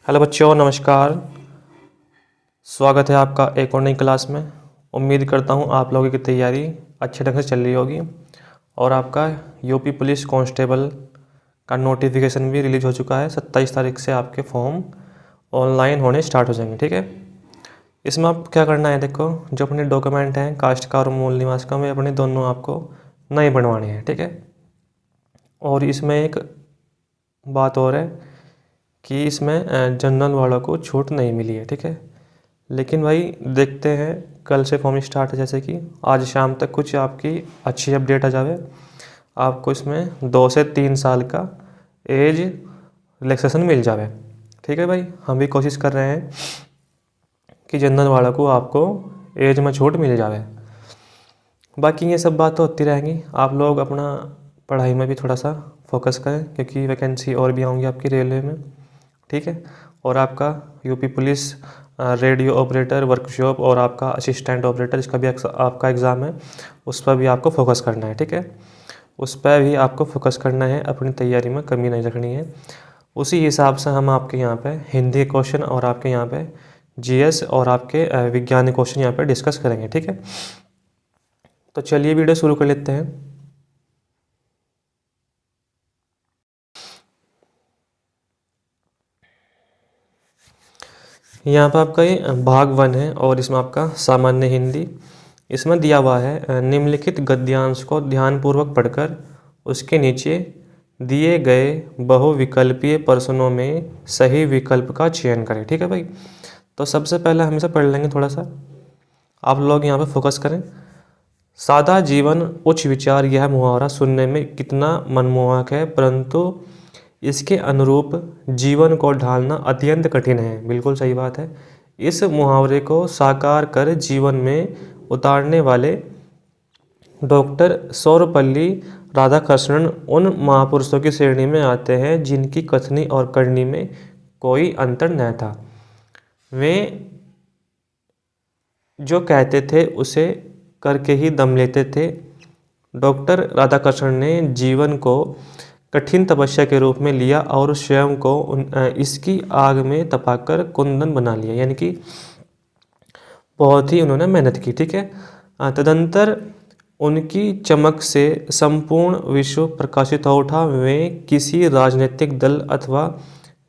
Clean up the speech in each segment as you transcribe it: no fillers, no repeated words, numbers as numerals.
Hello बच्चों, नमस्कार। स्वागत है आपका एक और नई क्लास में। उम्मीद करता हूँ आप लोगों की तैयारी अच्छे ढंग से चल रही होगी और आपका यूपी पुलिस कांस्टेबल का नोटिफिकेशन भी रिलीज हो चुका है। 27 तारीख से आपके फॉर्म ऑनलाइन होने स्टार्ट हो जाएंगे। ठीक है, इसमें आप क्या करना है, देखो जो अपने डॉक्यूमेंट हैं कास्ट का और मूल निवास का, वे अपने दोनों आपको नए बनवाने हैं। ठीक है, और इसमें एक बात और है कि इसमें जनरल वालों को छूट नहीं मिली है। ठीक है, लेकिन भाई देखते हैं, कल से फॉर्म स्टार्ट है, जैसे कि आज शाम तक कुछ आपकी अच्छी अपडेट आ जावे, आपको इसमें 2 से 3 साल का एज रिलैक्सेशन मिल जावे। ठीक है भाई, हम भी कोशिश कर रहे हैं कि जनरल वालों को आपको एज में छूट मिल जावे। बाकी ये सब बात तो होती रहेंगी, आप लोग अपना पढ़ाई में भी थोड़ा सा फोकस करें क्योंकि वैकेंसी और भी आऊँगी आपकी रेलवे में। ठीक है, और आपका UP police radio operator workshop और आपका असिस्टेंट ऑपरेटर, इसका भी आपका एग्ज़ाम है, उस पर भी आपको फोकस करना है। ठीक है, उस पर भी आपको फोकस करना है, अपनी तैयारी में कमी नहीं रखनी है। उसी हिसाब से हम आपके यहाँ पे हिंदी क्वेश्चन और आपके यहाँ पे जीएस और आपके विज्ञान क्वेश्चन यहाँ पे डिस्कस करेंगे। ठीक है, तो चलिए वीडियो शुरू कर लेते हैं। यहाँ पर आपका ये भाग 1 है और इसमें आपका सामान्य हिंदी, इसमें दिया हुआ है निम्नलिखित गद्यांश को ध्यानपूर्वक पढ़कर उसके नीचे दिए गए बहुविकल्पीय प्रश्नों में सही विकल्प का चयन करें। ठीक है भाई, तो सबसे पहले हम इसे पढ़ लेंगे थोड़ा सा, आप लोग यहाँ पे फोकस करें। सादा जीवन उच्च विचार, यह मुहावरा सुनने में कितना मनमोहक है, परंतु इसके अनुरूप जीवन को ढालना अत्यंत कठिन है। बिल्कुल सही बात है। इस मुहावरे को साकार कर जीवन में उतारने वाले डॉक्टर सर्वपल्ली राधाकृष्णन उन महापुरुषों की श्रेणी में आते हैं जिनकी कथनी और करनी में कोई अंतर न था। वे जो कहते थे उसे करके ही दम लेते थे। डॉक्टर राधाकृष्णन ने जीवन को कठिन तपस्या के रूप में लिया और स्वयं को इसकी आग में तपाकर कुंदन बना लिया, यानी कि बहुत ही उन्होंने मेहनत की। ठीक है, तदंतर उनकी चमक से संपूर्ण विश्व प्रकाशित हो उठा। वे किसी राजनीतिक दल अथवा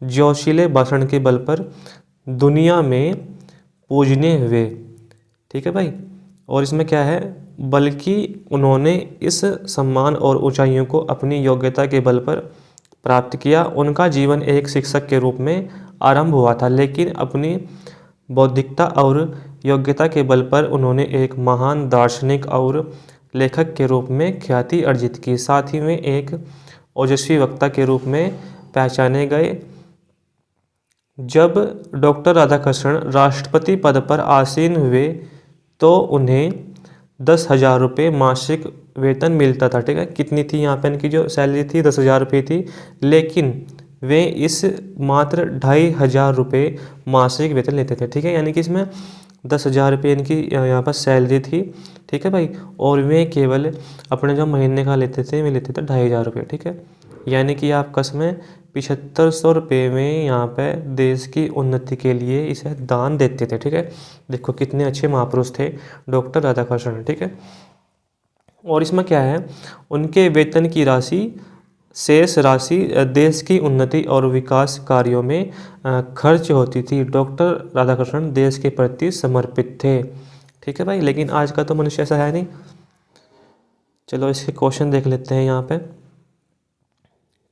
जोशीले भाषण के बल पर दुनिया में पूजनीय हुए। ठीक है भाई, और इसमें क्या है, बल्कि उन्होंने इस सम्मान और ऊंचाइयों को अपनी योग्यता के बल पर प्राप्त किया। उनका जीवन एक शिक्षक के रूप में आरंभ हुआ था, लेकिन अपनी बौद्धिकता और योग्यता के बल पर उन्होंने एक महान दार्शनिक और लेखक के रूप में ख्याति अर्जित की। साथ ही में एक ओजस्वी वक्ता के रूप में पहचाने गए। जब डॉक्टर राधाकृष्णन राष्ट्रपति पद पर आसीन हुए तो उन्हें 10,000 रुपये मासिक वेतन मिलता था। ठीक है, कितनी थी यहाँ पे इनकी जो सैलरी थी, 10,000 रुपये थी, लेकिन वे इस मात्र 2,500 रुपये मासिक वेतन लेते थे। ठीक है, यानी कि इसमें 10,000 रुपये इनकी यहाँ पर सैलरी थी। ठीक है भाई, और वे केवल अपने जो महीने का लेते थे, वे लेते थे 2,500 रुपये। ठीक है, यानी कि आप कसमें 7,500 रुपये में यहाँ पे देश की उन्नति के लिए इसे दान देते थे। ठीक है, देखो कितने अच्छे महापुरुष थे डॉक्टर राधाकृष्णन। ठीक है, और इसमें क्या है, उनके वेतन की राशि, शेष राशि देश की उन्नति और विकास कार्यों में खर्च होती थी। डॉक्टर राधाकृष्णन देश के प्रति समर्पित थे। ठीक है भाई, लेकिन आज का तो मनुष्य ऐसा है नहीं। चलो इसके क्वेश्चन देख लेते हैं। यहाँ पे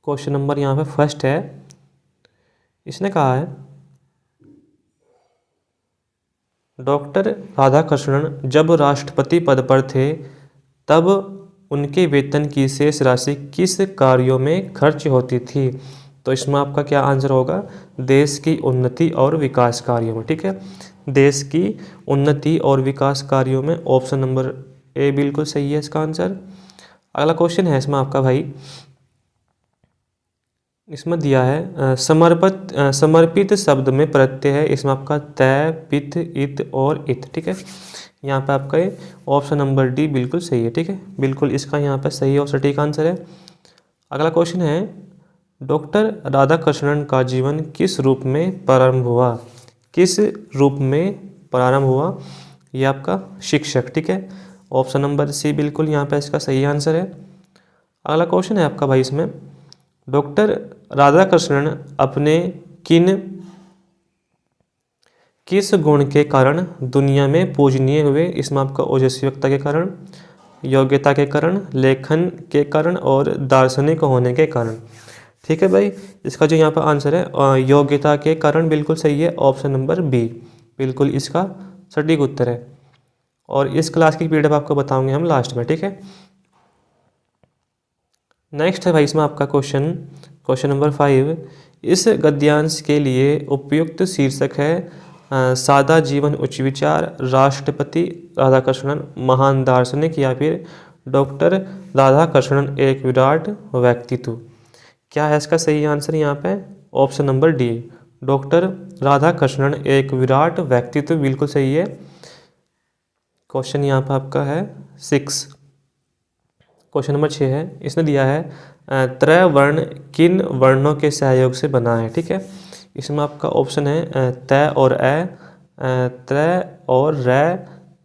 क्वेश्चन नंबर यहाँ पे फर्स्ट है, इसने कहा है डॉक्टर राधाकृष्णन जब राष्ट्रपति पद पर थे तब उनके वेतन की शेष राशि किस कार्यों में खर्च होती थी। तो इसमें आपका क्या आंसर होगा, देश की उन्नति और विकास कार्यों में। ठीक है, देश की उन्नति और विकास कार्यों में ऑप्शन नंबर ए बिल्कुल सही है इसका आंसर। अगला क्वेश्चन है इसमें आपका भाई, इसमें दिया है समर्पित शब्द में प्रत्यय है, इसमें आपका तय, पित, इत और इत। ठीक है, यहाँ पे आपका ये ऑप्शन नंबर डी बिल्कुल सही है। ठीक है, बिल्कुल इसका यहाँ पे सही और सटीक आंसर है। अगला क्वेश्चन है, डॉक्टर राधाकृष्णन का जीवन किस रूप में प्रारंभ हुआ? किस रूप में प्रारंभ हुआ? ये आपका शिक्षक, ठीक है। ऑप्शन नंबर सी बिल्कुल यहाँ पे इसका सही आंसर है। अगला क्वेश्चन है आपका भाई इसमें, डॉक्टर राधाकृष्णन अपने किस गुण के कारण दुनिया में पूजनीय हुए? इसमें आपका ओजस्वीता के कारण, योग्यता के कारण, लेखन के कारण और दार्शनिक होने के कारण। ठीक है भाई, इसका जो यहाँ पर आंसर है योग्यता के कारण बिल्कुल सही है, ऑप्शन नंबर बी बिल्कुल इसका सटीक उत्तर है। और इस क्लास की पीडीएफ आपको बताऊंगे हम लास्ट में, ठीक है। नेक्स्ट है भाई इसमें आपका क्वेश्चन नंबर 5। इस गद्यांश के लिए उपयुक्त शीर्षक है सादा जीवन उच्च विचार, राष्ट्रपति राधाकृष्णन महान दार्शनिक, या फिर डॉक्टर राधाकृष्णन एक विराट व्यक्तित्व। क्या है इसका सही आंसर यहाँ पे? Option number D, doctor Radhakrishnan एक विराट व्यक्तित्व बिल्कुल सही है। क्वेश्चन यहाँ पर आपका है 6। क्वेश्चन नंबर 6 है, इसने दिया है त्रैवर्ण किन वर्णों के सहयोग से बना है? ठीक है, इसमें आपका ऑप्शन है तय और ए, त्रय और रै,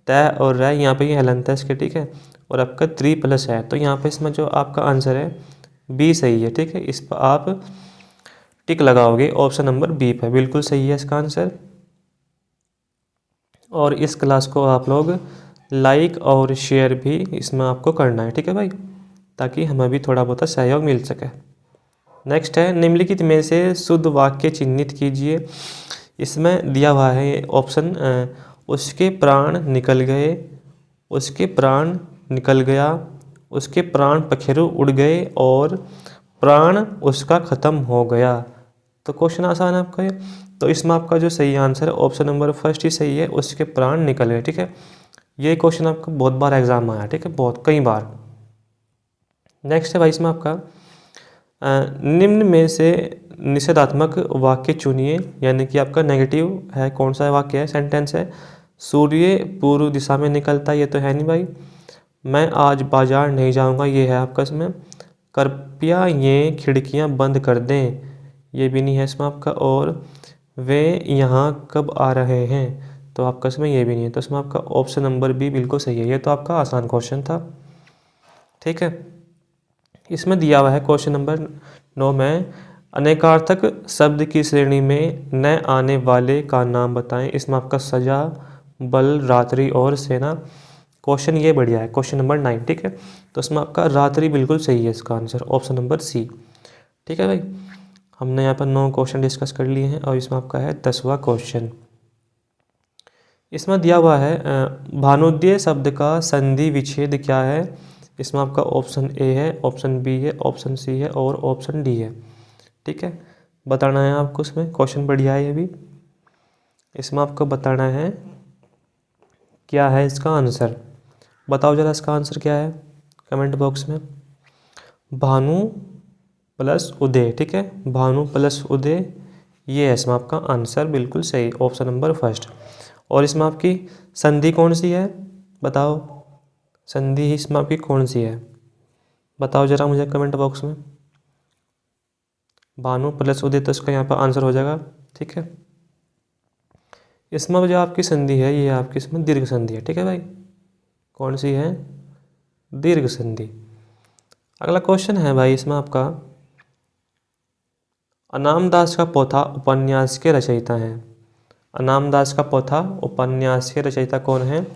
तय और रै, यहाँ पे ये हलंत है इसके, ठीक है। और आपका 3+ है, तो यहाँ पे इसमें जो आपका आंसर है बी सही है, ठीक है। इस पर आप टिक लगाओगे, ऑप्शन नंबर बी पे बिल्कुल सही है इसका आंसर। और इस क्लास को आप लोग लाइक और शेयर भी इसमें आपको करना है, ठीक है भाई, ताकि हमें भी थोड़ा बहुत सहयोग मिल सके। नेक्स्ट है, निम्नलिखित में से शुद्ध वाक्य चिन्हित कीजिए। इसमें दिया हुआ है ऑप्शन उसके प्राण निकल गए, उसके प्राण निकल गया, उसके प्राण पखेरु उड़ गए और प्राण उसका ख़त्म हो गया। तो क्वेश्चन आसान है आपका ये। तो इसमें आपका जो सही आंसर है ऑप्शन नंबर फर्स्ट ही सही है, उसके प्राण निकल गए, ठीक है। ये क्वेश्चन आपका बहुत बार एग्जाम में आया, ठीक है, बहुत कई बार। नेक्स्ट है भाई इसमें आपका निम्न में से निषेधात्मक वाक्य चुनिए, यानी कि आपका नेगेटिव है, कौन सा वाक्य है, सेंटेंस है। सूर्य पूर्व दिशा में निकलता है, ये तो है नहीं भाई। मैं आज बाजार नहीं जाऊंगा, ये है आपका इसमें। कृपया ये खिड़कियां बंद कर दें, ये भी नहीं है इसमें आपका। और वे यहाँ कब आ रहे हैं, तो आपका इसमें ये भी नहीं है। तो इसमें आपका ऑप्शन नंबर बी बिल्कुल सही है। ये तो आपका आसान क्वेश्चन था, ठीक है। इसमें दिया हुआ है क्वेश्चन नंबर 9 में अनेकार्थक शब्द की श्रेणी में न आने वाले का नाम बताएं। इसमें आपका सजा, बल, रात्रि और सेना। क्वेश्चन ये बढ़िया है, क्वेश्चन नंबर 9, ठीक है। तो इसमें आपका रात्रि बिल्कुल सही है इसका आंसर, ऑप्शन नंबर सी, ठीक है भाई। हमने यहाँ पर 9 क्वेश्चन डिस्कस कर लिए हैं और इसमें आपका है 10वां क्वेश्चन। इसमें दिया हुआ है भानोदय शब्द का संधि विच्छेद क्या है? इसमें आपका ऑप्शन ए है, ऑप्शन बी है, ऑप्शन सी है और ऑप्शन डी है, ठीक है। बताना है आपको, इसमें क्वेश्चन बढ़िया है ये भी। इसमें आपको बताना है क्या है इसका आंसर। बताओ जरा इसका आंसर क्या है कमेंट बॉक्स में। भानु प्लस उदय, ठीक है, भानु प्लस उदय, ये है इसमें आपका आंसर बिल्कुल सही, ऑप्शन नंबर फर्स्ट। और इसमें आपकी संधि कौन सी है, बताओ संधि इसमें आपकी कौन सी है, बताओ जरा मुझे कमेंट बॉक्स में। भानु प्लस उदय, तो इसका यहाँ पर आंसर हो जाएगा, ठीक है। इसमें जो आपकी संधि है ये आपकी इसमें दीर्घ संधि है, ठीक है भाई। कौन सी है? दीर्घ संधि। अगला क्वेश्चन है भाई इसमें आपका अनामदास का पोथा उपन्यास के रचयिता हैं। अनामदास का पोथा उपन्यास के रचयिता कौन है?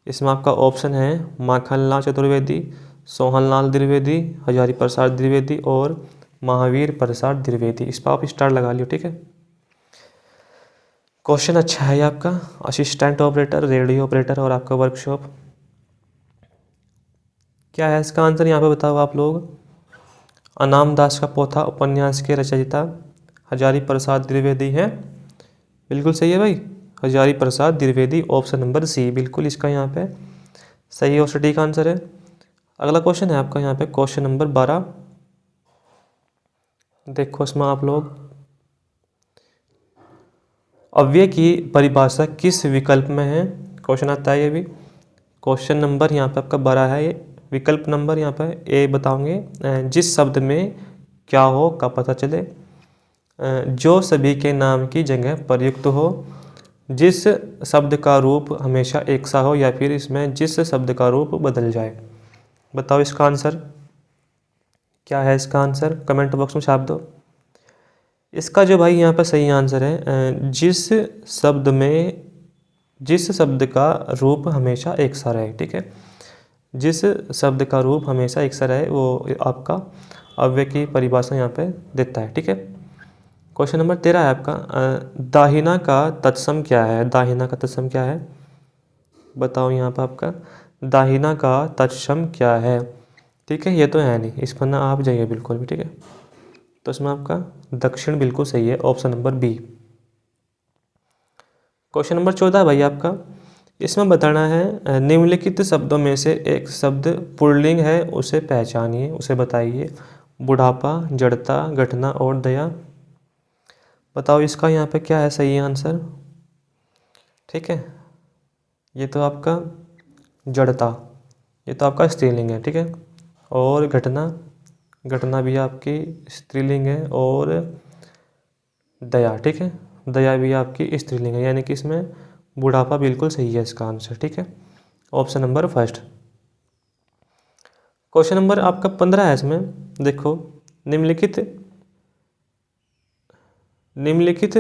इसमें आपका ऑप्शन है माखनलाल चतुर्वेदी, सोहनलाल द्विवेदी, हजारी प्रसाद द्विवेदी और महावीर प्रसाद द्विवेदी। इस पर आप स्टार लगा लियो, ठीक है। क्वेश्चन अच्छा है आपका, असिस्टेंट ऑपरेटर, रेडियो ऑपरेटर और आपका वर्कशॉप। क्या है इसका आंसर यहाँ पे बताओ आप लोग। अनामदास का पोथा उपन्यास के रचयिता हजारी प्रसाद द्विवेदी हैं, बिल्कुल सही है भाई, हजारी प्रसाद द्विवेदी, ऑप्शन नंबर सी बिल्कुल इसका यहाँ पे सही और सटीक आंसर है। अगला क्वेश्चन है आपका यहाँ पे क्वेश्चन नंबर 12। देखो इसमें आप लोग अव्यय की परिभाषा किस विकल्प में है, क्वेश्चन आता है ये भी। क्वेश्चन नंबर यहाँ पे आपका 12 है, ये विकल्प नंबर यहाँ पे ए बताओगे जिस शब्द में क्या हो का पता चले, जो सभी के नाम की जगह प्रयुक्त हो, जिस शब्द का रूप हमेशा एक सा हो, या फिर इसमें जिस शब्द का रूप बदल जाए। बताओ इसका आंसर क्या है। इसका आंसर कमेंट बॉक्स में छाप दो। इसका जो भाई यहाँ पर सही आंसर है, जिस शब्द का रूप हमेशा एक सा रहे। ठीक है, जिस शब्द का रूप हमेशा एक सा रहे वो आपका अव्यय की परिभाषा यहाँ पे देता है। ठीक है, क्वेश्चन नंबर 13 है आपका, दाहिना का तत्सम क्या है। दाहिना का तत्सम क्या है, बताओ यहाँ पर आपका दाहिना का तत्सम क्या है। ठीक है, ये तो है नहीं, इस पर ना आप जाइए बिल्कुल भी। ठीक है, तो इसमें आपका दक्षिण बिल्कुल सही है, option number B. Question number 14 भाई आपका, इसमें बताना है निम्नलिखित शब्दों में से एक शब्द पुल्लिंग है, उसे पहचानिए, उसे बताइए। बुढ़ापा, जड़ता, घटना और दया। बताओ इसका यहाँ पे क्या है सही आंसर। ठीक है, ये तो आपका जड़ता, ये तो आपका स्त्रीलिंग है। ठीक है, और घटना, घटना भी आपकी स्त्रीलिंग है, और दया, ठीक है, दया भी आपकी स्त्रीलिंग है, यानी कि इसमें बुढ़ापा बिल्कुल सही है इसका आंसर। ठीक है, option number first. Question number आपका 15 है, इसमें देखो निम्नलिखित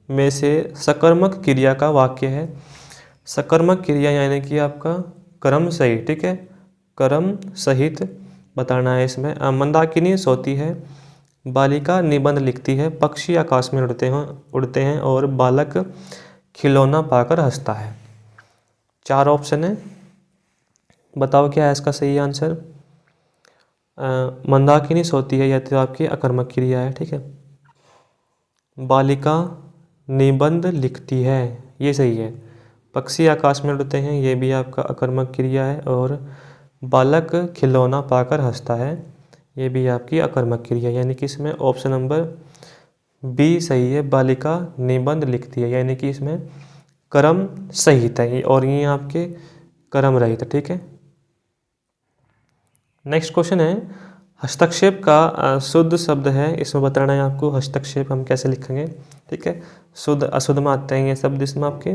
में से सकर्मक क्रिया का वाक्य है। सकर्मक क्रिया यानी कि आपका कर्म सहित। ठीक है, कर्म सहित बताना है इसमें। मंदाकिनी सोती है, बालिका निबंध लिखती है, पक्षी आकाश में उड़ते हैं और बालक खिलौना पाकर हंसता है। 4 ऑप्शन है, बताओ क्या है इसका सही आंसर। मंदाकिनी सोती है, यह तो आपकी अकर्मक क्रिया है। ठीक है, बालिका निबंध लिखती है, ये सही है। पक्षी आकाश में उड़ते हैं, ये भी आपका अकर्मक क्रिया है। और बालक खिलौना पाकर हंसता है, ये भी आपकी अकर्मक क्रिया, यानी कि इसमें ऑप्शन नंबर बी सही है। बालिका निबंध लिखती है, यानी कि इसमें कर्म सहित है, और ये आपके कर्म रहित। ठीक है, नेक्स्ट क्वेश्चन है, हस्तक्षेप का शुद्ध शब्द है, इसमें बताना है आपको हस्तक्षेप हम कैसे लिखेंगे। ठीक है, शुद्ध अशुद्ध में आते हैं ये शब्द इसमें आपके,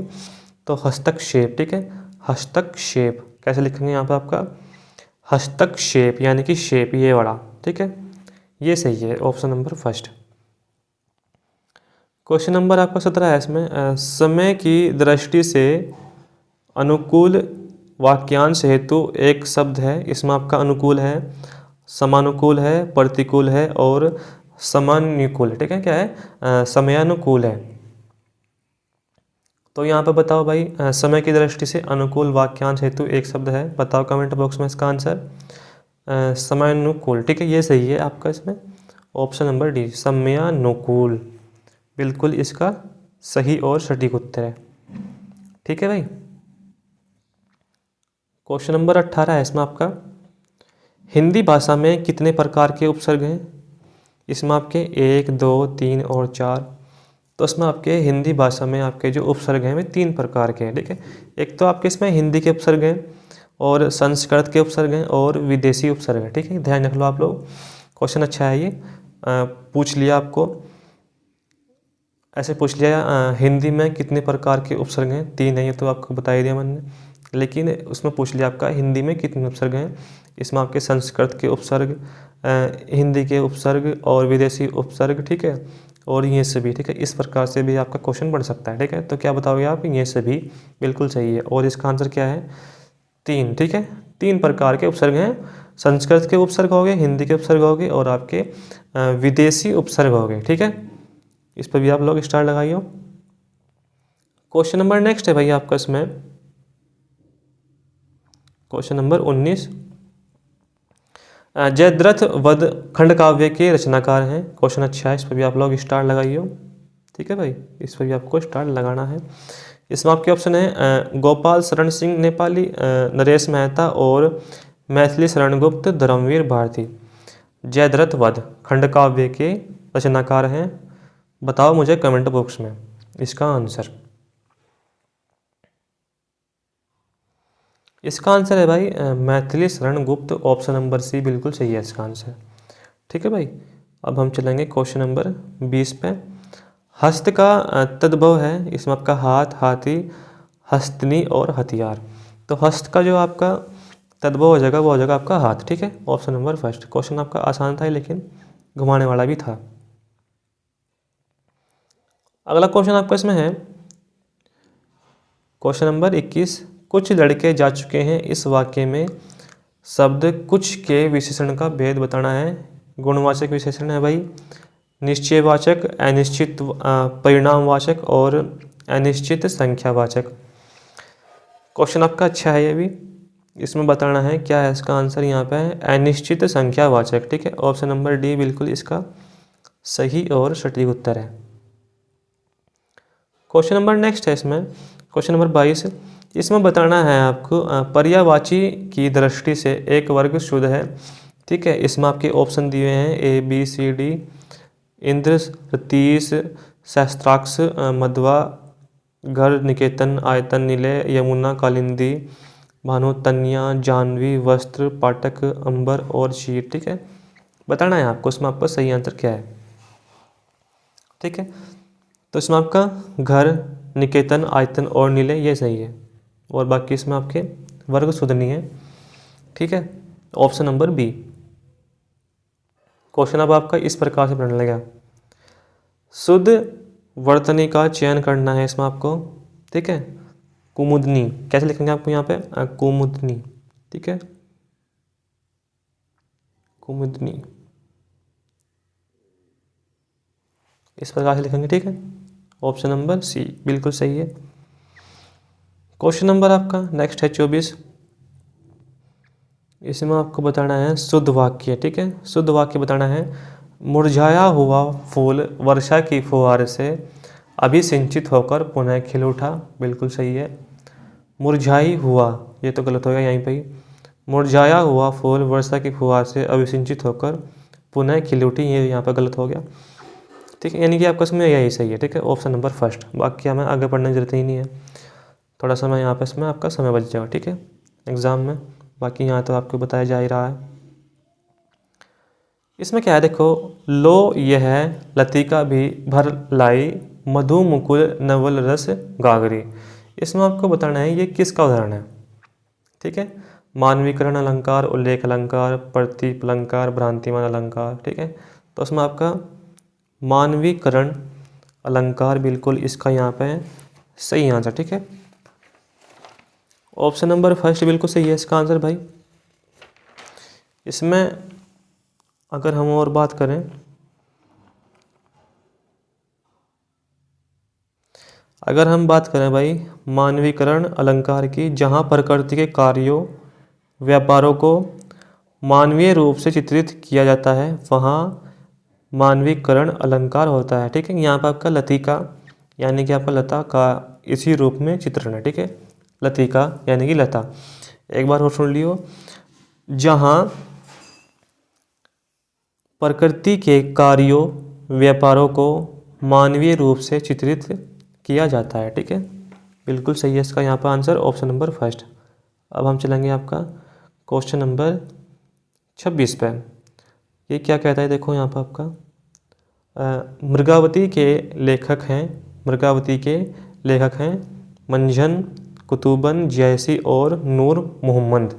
तो हस्तक्षेप। ठीक है, हस्तक्षेप कैसे लिखेंगे यहाँ पर आपका हस्तक्षेप, यानी कि शेप ये वाला। ठीक है, ये सही है, option number first. Question number आपका 17 है, इसमें समय की दृष्टि से अनुकूल वाक्यांश हेतु एक शब्द है, इसमें आपका अनुकूल है, समानुकूल है, प्रतिकूल है और समानुकूल। ठीक है, क्या है समयानुकूल है। तो यहाँ पे बताओ भाई समय की दृष्टि से अनुकूल वाक्यांश हेतु एक शब्द है, बताओ कमेंट बॉक्स में इसका आंसर। समयानुकूल, ठीक है, ये सही है आपका इसमें ऑप्शन नंबर डी, समयानुकूल बिल्कुल इसका सही और सटीक उत्तर है। ठीक है भाई, क्वेश्चन नंबर 18 है, इसमें आपका हिंदी भाषा में कितने प्रकार के उपसर्ग हैं। इसमें आपके 1, 2, 3 और 4। तो इसमें आपके हिंदी भाषा में आपके जो उपसर्ग हैं वे 3 प्रकार के हैं। ठीक है, एक तो आपके इसमें हिंदी के उपसर्ग हैं, और संस्कृत के उपसर्ग हैं, और विदेशी उपसर्ग हैं। ठीक है, ध्यान रख लो आप लोग, क्वेश्चन अच्छा है ये। पूछ लिया आपको, ऐसे पूछ लिया हिंदी में कितने प्रकार के उपसर्ग हैं, 3 है, ये तो आपको बता ही दिया मैंने, लेकिन उसमें पूछ लिया आपका हिंदी में कितने उपसर्ग हैं। इसमें आपके संस्कृत के उपसर्ग, हिंदी के उपसर्ग और विदेशी उपसर्ग। ठीक है, और ये सभी। ठीक है, इस प्रकार से भी आपका क्वेश्चन बढ़ सकता है। ठीक है, तो क्या बताओगे आप, ये सभी बिल्कुल सही है, और इसका आंसर क्या है 3। ठीक है, 3 प्रकार के उपसर्ग हैं, संस्कृत के उपसर्ग हो गए, हिंदी के उपसर्ग हो गए, और आपके विदेशी उपसर्ग हो गए। ठीक है, इस पर भी आप लोग स्टार लगाइए। क्वेश्चन नंबर नेक्स्ट है भाई आपका, इसमें क्वेश्चन नंबर 19, जयद्रथ वध खंड काव्य के रचनाकार हैं। क्वेश्चन अच्छा है, इस पर भी आप लोग स्टार लगाइए। ठीक है भाई, इस पर भी आपको स्टार लगाना है। इसमें आपके ऑप्शन है गोपाल शरण सिंह नेपाली, नरेश मेहता और मैथिली शरण गुप्त, धर्मवीर भारती। जयद्रथ वध खंड काव्य के रचनाकार हैं, बताओ मुझे कमेंट बॉक्स में इसका आंसर। इसका आंसर है भाई मैथिली शरण गुप्त, ऑप्शन नंबर सी बिल्कुल सही है इसका आंसर। ठीक है भाई, अब हम चलेंगे क्वेश्चन नंबर 20 पे। हस्त का तद्भव है, इसमें आपका हाथ, हाथी, हस्तनी और हथियार। तो हस्त का जो आपका तद्भव हो जाएगा वो हो जाएगा आपका हाथ, ठीक है, ऑप्शन नंबर फर्स्ट। क्वेश्चन आपका आसान था लेकिन घुमाने वाला भी था। अगला क्वेश्चन आपका इसमें है क्वेश्चन नंबर 21। कुछ लड़के जा चुके हैं, इस वाक्य में शब्द कुछ के विशेषण का भेद बताना है। गुणवाचक विशेषण है भाई, निश्चयवाचक, अनिश्चित परिणामवाचक और अनिश्चित संख्यावाचक। क्वेश्चन आपका अच्छा है ये भी। इसमें बताना है क्या है इसका आंसर, यहाँ पे है अनिश्चित संख्यावाचक, ठीक है। ऑप्शन नंबर डी बिल्कुल इसका सही और सटीक उत्तर है। क्वेश्चन नंबर नेक्स्ट है इसमें, क्वेश्चन नंबर 22। इसमें बताना है आपको पर्यायवाची की दृष्टि से एक वर्ग शुद्ध है, ठीक है। इसमें आपके ऑप्शन दिए हैं A B C D. Indra, रतीश, सहस्त्राक्ष, मध्वा, घर, निकेतन, आयतन, निलय, यमुना, कालिंदी, भानु, तन्या, जाह्नवी, वस्त्र, पाठक, अंबर और शीर, ठीक है। बताना है आपको इसमें आपका सही आंसर क्या है, ठीक है। तो इसमें आपका घर, निकेतन, आयतन और निलय ये सही है, और बाकी इसमें आपके वर्ग शुद्ध नहीं है, ठीक है। Option number B. क्वेश्चन अब आपका इस प्रकार से बनने लगा, शुद्ध वर्तनी का चयन करना है इसमें आपको, ठीक है। कुमुदनी कैसे लिखेंगे आपको यहाँ पे, कुमुदनी, ठीक है, कुमुदनी इस प्रकार से लिखेंगे, ठीक है। ऑप्शन नंबर सी बिल्कुल सही है। क्वेश्चन नंबर आपका नेक्स्ट है 24। इसमें आपको बताना है शुद्ध वाक्य, ठीक है। शुद्ध वाक्य बताना है, मुरझाया हुआ फूल वर्षा की फुहार से अभिसिंचित होकर पुनः खिल उठा, बिल्कुल सही है। मुरझाई हुआ ये तो गलत हो गया यहीं पे ही, मुरझाया हुआ फूल वर्षा की फुहार से अभिसिंचित होकर पुनः खिल उठी, ये यहाँ पर गलत हो गया, ठीक है। यानी कि आपका इसमें यही सही है, ठीक है, ऑप्शन नंबर फर्स्ट। बाकी हमें आगे पढ़ने की जरूरत ही नहीं है, थोड़ा समय यहाँ पे इसमें आपका समय बच जाएगा, ठीक है, एग्जाम में। बाकी यहाँ तो आपको बताया जा ही रहा है। इसमें क्या है देखो, लो यह लतिका भी भर लाई, मधु मुकुल नवल रस गागरी। इसमें आपको बताना है ये किसका उदाहरण है, ठीक है। मानवीकरण अलंकार, उल्लेख अलंकार, प्रतीप अलंकार, भ्रांतिमान अलंकार, ठीक है। तो उसमें आपका मानवीकरण अलंकार बिल्कुल इसका यहाँ पे सही आंसर, ठीक है। ऑप्शन नंबर फर्स्ट बिल्कुल सही है इसका आंसर भाई। इसमें अगर हम और बात करें, अगर हम बात करें भाई मानवीकरण अलंकार की, जहाँ प्रकृति के कार्यों व्यापारों को मानवीय रूप से चित्रित किया जाता है वहाँ मानवीकरण अलंकार होता है, ठीक है। यहाँ पर आपका लतिका यानी कि आपका लता का इसी रूप में चित्रण है, ठीक है। लतिका यानी कि लता। एक बार और सुन लियो, जहाँ प्रकृति के कार्यों व्यापारों को मानवीय रूप से चित्रित किया जाता है, ठीक है, बिल्कुल सही है इसका यहाँ पर आंसर, ऑप्शन नंबर फर्स्ट। अब हम चलेंगे आपका क्वेश्चन नंबर 26 पे। ये क्या कहता है देखो यहाँ पर आपका मृगावती के लेखक हैं, मृगावती के लेखक हैं मंझन, कुतुबन, जैसी और नूर मोहम्मद।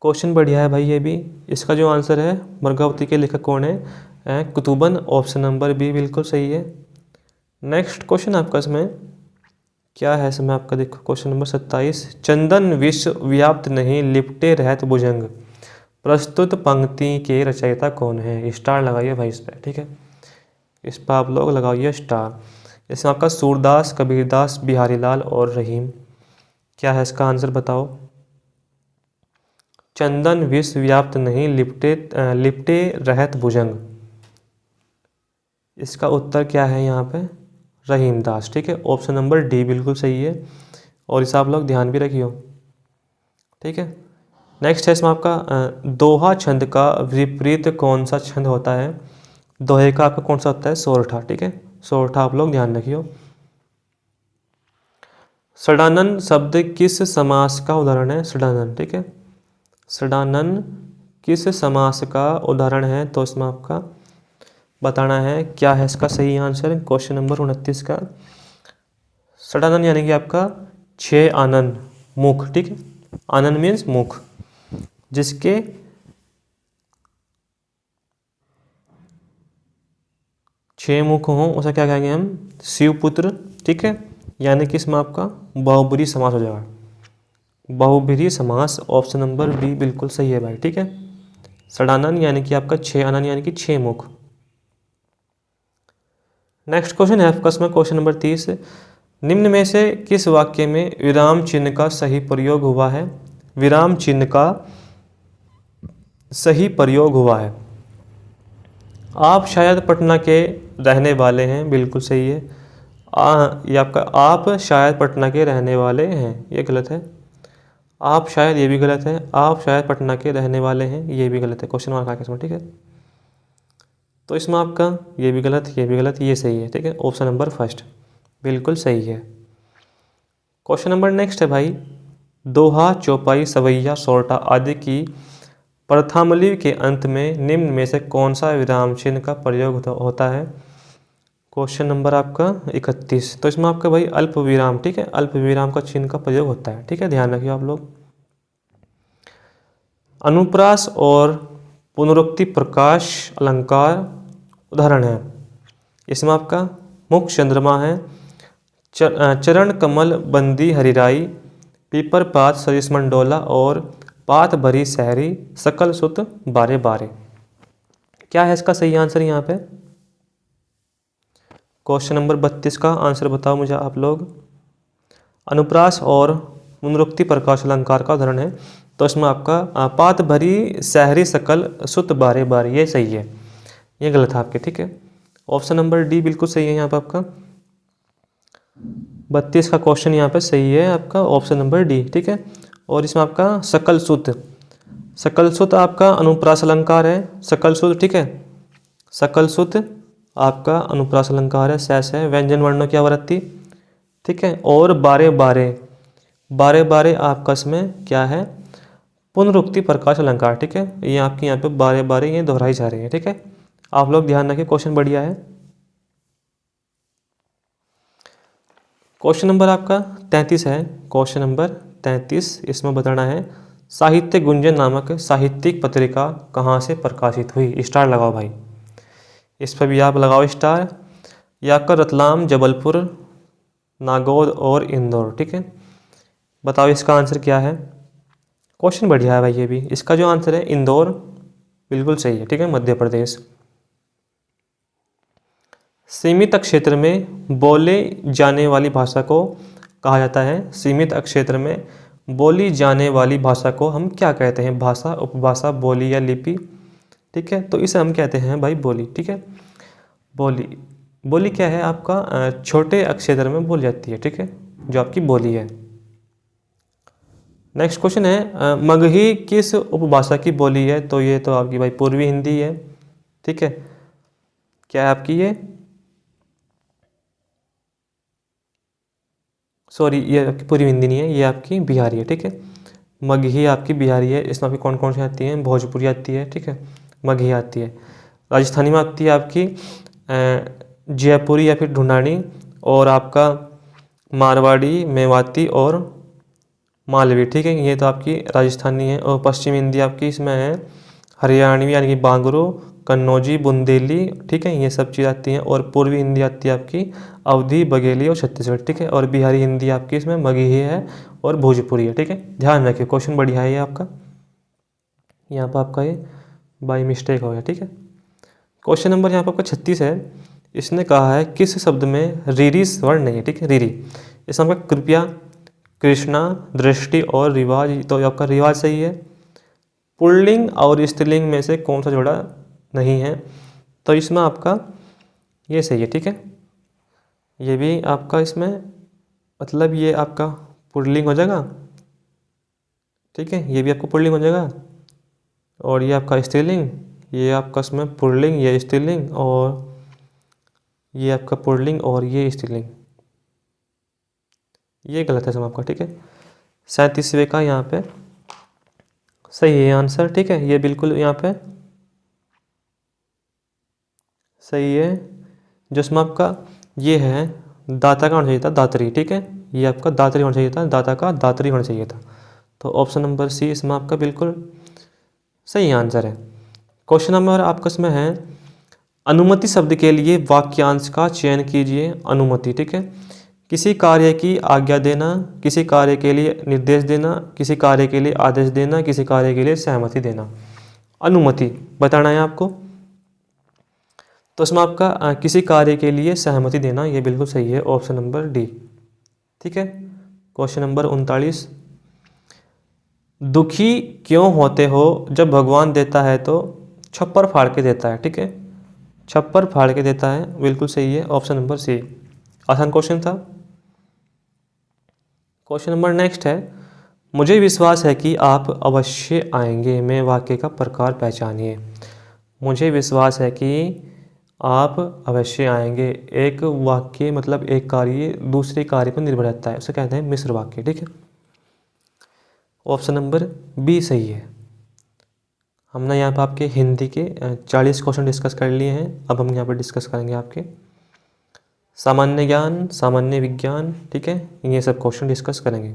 क्वेश्चन बढ़िया है भाई ये भी। इसका जो आंसर है मृगावती के लेखक कौन है, कुतुबन, ऑप्शन नंबर बी बिल्कुल सही है। नेक्स्ट क्वेश्चन आपका इसमें क्या है, इसमें आपका देखो क्वेश्चन नंबर 27। चंदन विश्व व्याप्त नहीं लिपटे रहत भुजंग, प्रस्तुत पंक्ति के रचयिता कौन है। स्टार लगाइए भाई इस पर, ठीक है, इस पर आप लोग लगाइए स्टार। इसमें आपका सूरदास, कबीरदास, बिहारी लाल और रहीम। क्या है इसका आंसर बताओ। चंदन विश्व व्याप्त नहीं लिपटे रहत भुजंग, इसका उत्तर क्या है यहाँ पे, रहीमदास, ठीक है, ऑप्शन नंबर डी बिल्कुल सही है। और इसे आप लोग ध्यान भी रखियो, ठीक है। नेक्स्ट है इसमें आपका दोहा छंद का विपरीत कौन सा छंद होता है। दोहे का आपका कौन सा होता है, सोरठा, ठीक है, सोरठा आप लोग ध्यान रखियो। सडानन शब्द किस समास का उदाहरण है, सडानन, ठीक है, सडानन किस समास का उदाहरण है, तो इसमें आपका बताना है क्या है इसका सही आंसर। क्वेश्चन नंबर 29 का षडानन यानी कि आपका 6 आनन मुख, ठीक है, आनन मीन्स मुख, जिसके 6 मुख हों उसे क्या कहेंगे हम, शिवपुत्र, ठीक है, यानी कि इसमें आपका बहुब्रीहि समास हो जाएगा, बहुब्रीहि समास। ऑप्शन नंबर बी बिल्कुल सही है भाई, ठीक है। षडानन यानी कि आपका 6 आनन यानी कि 6 मुख। नेक्स्ट क्वेश्चन है आपका इसमें क्वेश्चन नंबर 30, निम्न में से किस वाक्य में विराम चिन्ह का सही प्रयोग हुआ है, विराम चिन्ह का सही प्रयोग हुआ है। आप शायद पटना के रहने वाले हैं, बिल्कुल सही है। ये आपका आप शायद पटना के रहने वाले हैं, ये गलत है। आप शायद, ये भी गलत है। आप शायद पटना के रहने वाले हैं, ये भी गलत है, क्वेश्चन मार्क आके इसमें, ठीक है। तो इसमें आपका ये भी गलत, ये भी गलत, ये सही है, ठीक है। ऑप्शन नंबर फर्स्ट बिल्कुल सही है। क्वेश्चन नंबर नेक्स्ट है भाई, दोहा, चौपाई, सवैया, सोरठा आदि की प्रथामलि के अंत में निम्न में से कौन सा विराम चिन्ह का प्रयोग होता है। क्वेश्चन नंबर आपका 31, तो इसमें आपका भाई अल्प विराम, ठीक है, अल्प विराम का चिन्ह का प्रयोग होता है, ठीक है, ध्यान रखिए आप लोग। अनुप्रास और पुनरुक्ति प्रकाश अलंकार उदाहरण है। इसमें आपका मुख चंद्रमा है, चरण कमल बंदी हरिराई, पीपर पात सरिस मंडोला और पात भरी सहरी सकल सुत बारे बारे। क्या है इसका सही आंसर यहाँ पे। क्वेश्चन नंबर 32 का आंसर बताओ मुझे आप लोग। अनुप्रास और पुनरुक्ति प्रकाश अलंकार का उदाहरण है, तो इसमें आपका पात भरी सहरी सकल सुत बारे बारे, ये सही है, ये गलत है आपके, ठीक है। ऑप्शन नंबर डी बिल्कुल सही है यहाँ पे आपका। 32 का क्वेश्चन यहाँ पे सही है आपका, ऑप्शन नंबर डी, ठीक है। और इसमें आपका सकल सुत, सकल सुत आपका अनुप्रास अलंकार है, सकल सुत, ठीक है, सकल सुत आपका अनुप्रास अलंकार है, सैस है, व्यंजन वर्णों की आवृत्ति, ठीक है। और बारे बारे, बारे बारे आपका इसमें क्या है, पुनरुक्ति प्रकाश अलंकार, ठीक है। ये आपकी यहाँ पे बारे बारे ये दोहराई जा रही है, ठीक है। आप लोग ध्यान रखिए, क्वेश्चन बढ़िया है। क्वेश्चन नंबर आपका 33 है, क्वेश्चन नंबर 33, इसमें बताना है साहित्य गुंजन नामक साहित्यिक पत्रिका कहाँ से प्रकाशित हुई। स्टार लगाओ भाई, इस पर भी आप लगाओ स्टार। यह आपका रतलाम, जबलपुर, नागौर और इंदौर, ठीक है। बताओ इसका आंसर क्या है। क्वेश्चन बढ़िया है भाई ये भी। इसका जो आंसर है इंदौर, बिल्कुल सही है, ठीक है, मध्य प्रदेश। सीमित क्षेत्र में बोले जाने वाली भाषा को कहा जाता है, सीमित क्षेत्र में बोली जाने वाली भाषा को हम क्या कहते हैं, भाषा, उपभाषा, बोली या लिपि, ठीक है। तो इसे हम कहते हैं भाई बोली, ठीक है। बोली, बोली क्या है आपका, छोटे क्षेत्र में बोली जाती है, ठीक है, जो आपकी बोली है। नेक्स्ट क्वेश्चन है, मगही किस उपभाषा की बोली है, तो ये तो आपकी भाई पूर्वी हिंदी है, ठीक है। क्या है आपकी ये, सॉरी, ये आपकी पूर्वी हिंदी नहीं है, ये आपकी बिहारी है, ठीक है। मगही आपकी बिहारी है। इसमें आपकी कौन कौन सी आती हैं, भोजपुरी आती है, ठीक है, मगही आती है। राजस्थानी में आती है आपकी जयपुरी या फिर ढूंढानी, और आपका मारवाड़ी, मेवाती और मालवी, ठीक है, ये तो आपकी राजस्थानी है। और पश्चिम हिंदी आपकी इसमें है हरियाणवी यानी कि बांगरू, कन्नौजी, बुंदेली, ठीक है, ये सब चीज़ आती हैं। और पूर्वी हिंदी आती है आपकी अवधी, बघेली और छत्तीसगढ़, ठीक है। और बिहारी हिंदी आपकी इसमें मगही है और भोजपुरी है, ठीक है। ध्यान रखिए, क्वेश्चन बढ़िया है ये आपका, यहाँ पर आपका ये बाई मिस्टेक हो गया, ठीक है। क्वेश्चन नंबर यहाँ पर आपका 36 है। इसने कहा है किस शब्द में रीरी स्वर नहीं है, ठीक है, रीरी। इसमें आपका कृपया, कृष्णा, दृष्टि और रिवाज, तो आपका रिवाज सही है। पुल्लिंग और स्त्रीलिंग में से कौन सा जोड़ा नहीं है, तो इसमें आपका ये सही है, ठीक है। ये भी आपका इसमें मतलब ये आपका पुल्लिंग हो जाएगा, ठीक है, ये भी आपको पुल्लिंग हो जाएगा। और ये आपका स्त्रीलिंग, ये आपका इसमें पुल्लिंग, ये स्त्रीलिंग, और ये आपका पुल्लिंग और ये स्त्रीलिंग, ये गलत है सब आपका, ठीक है। 37वें का यहाँ पे सही है आंसर, ठीक है, ये बिल्कुल यहाँ पे सही है। जो इसमें आपका ये है दाता का होना चाहिए था दातरी, ठीक है, ये आपका दातरी होना चाहिए था, दाता का दातरी होना चाहिए था। तो ऑप्शन नंबर सी इसमें आपका बिल्कुल सही आंसर है। क्वेश्चन नंबर आपका इसमें है अनुमति शब्द के लिए वाक्यांश का चयन कीजिए। अनुमति, ठीक है, किसी कार्य की आज्ञा देना, किसी कार्य के लिए निर्देश देना, किसी कार्य के लिए आदेश देना, किसी कार्य के लिए सहमति देना। अनुमति बताना है आपको, तो इसमें आपका किसी कार्य के लिए सहमति देना, ये बिल्कुल सही है, ऑप्शन नंबर डी, ठीक है। क्वेश्चन नंबर 39, दुखी क्यों होते हो जब भगवान देता है तो छप्पर फाड़ के देता है, ठीक है, छप्पर फाड़ के देता है, बिल्कुल सही है, ऑप्शन नंबर सी। आसान क्वेश्चन था। क्वेश्चन नंबर नेक्स्ट है, मुझे विश्वास है कि आप अवश्य आएंगे में वाक्य का प्रकार पहचानिए। मुझे विश्वास है कि आप अवश्य आएंगे, एक वाक्य मतलब एक कार्य दूसरे कार्य पर निर्भर रहता है, उसे कहते हैं मिश्र वाक्य, ठीक है, ऑप्शन नंबर बी सही है। हमने यहाँ पर आपके हिंदी के 40 क्वेश्चन डिस्कस कर लिए हैं। अब हम यहाँ पर डिस्कस करेंगे आपके सामान्य ज्ञान, सामान्य विज्ञान, ठीक है, ये सब क्वेश्चन डिस्कस करेंगे।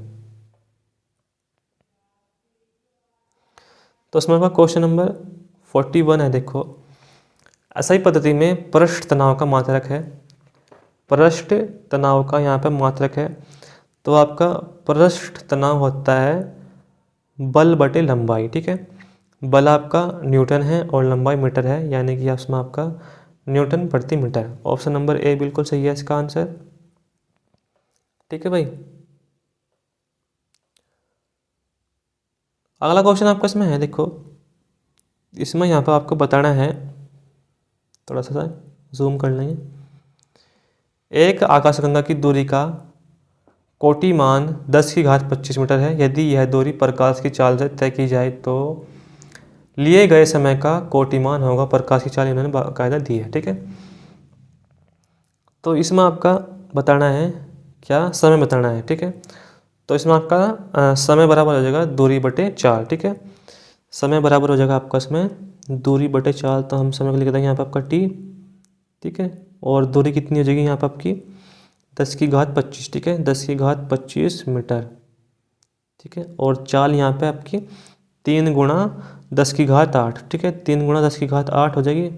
तो इसमें आपका क्वेश्चन नंबर 41 है, देखो, SI पद्धति में पृष्ठ तनाव का मात्रक है, पृष्ठ तनाव का यहाँ पर मात्रक है, तो आपका पृष्ठ तनाव होता है बल बटे लंबाई, ठीक है, बल आपका न्यूटन है और लंबाई मीटर है, यानी कि इसमें आपका न्यूटन प्रति मीटर। ऑप्शन नंबर ए बिल्कुल सही है इसका आंसर, ठीक है भाई। अगला क्वेश्चन आपका इसमें है, देखो, इसमें यहाँ पर आपको बताना है, थोड़ा सा जूम कर लेंगे, एक आकाशगंगा की दूरी का कोटिमान 10⁻25 मीटर है। यदि यह दूरी प्रकाश की चाल से तय की जाए तो लिए गए समय का कोटिमान होगा। प्रकाश की चाल इन्होंने बाकायदा दी है, ठीक है। तो इसमें आपका बताना है क्या, समय बताना है, ठीक है। तो इसमें आपका समय बराबर हो जाएगा दूरी बटे 4, ठीक है, समय बराबर हो जाएगा आपका इसमें दूरी बटे 4, तो हम समय को लिख देंगे यहाँ पर आपका टी, ठीक है, और दूरी कितनी हो जाएगी यहाँ पर आपकी 10⁻25, ठीक है, 10⁻25 मीटर, ठीक है, और चाल यहाँ पे आपकी 3 × 10⁸, ठीक है, 3 × 10⁸ हो जाएगी।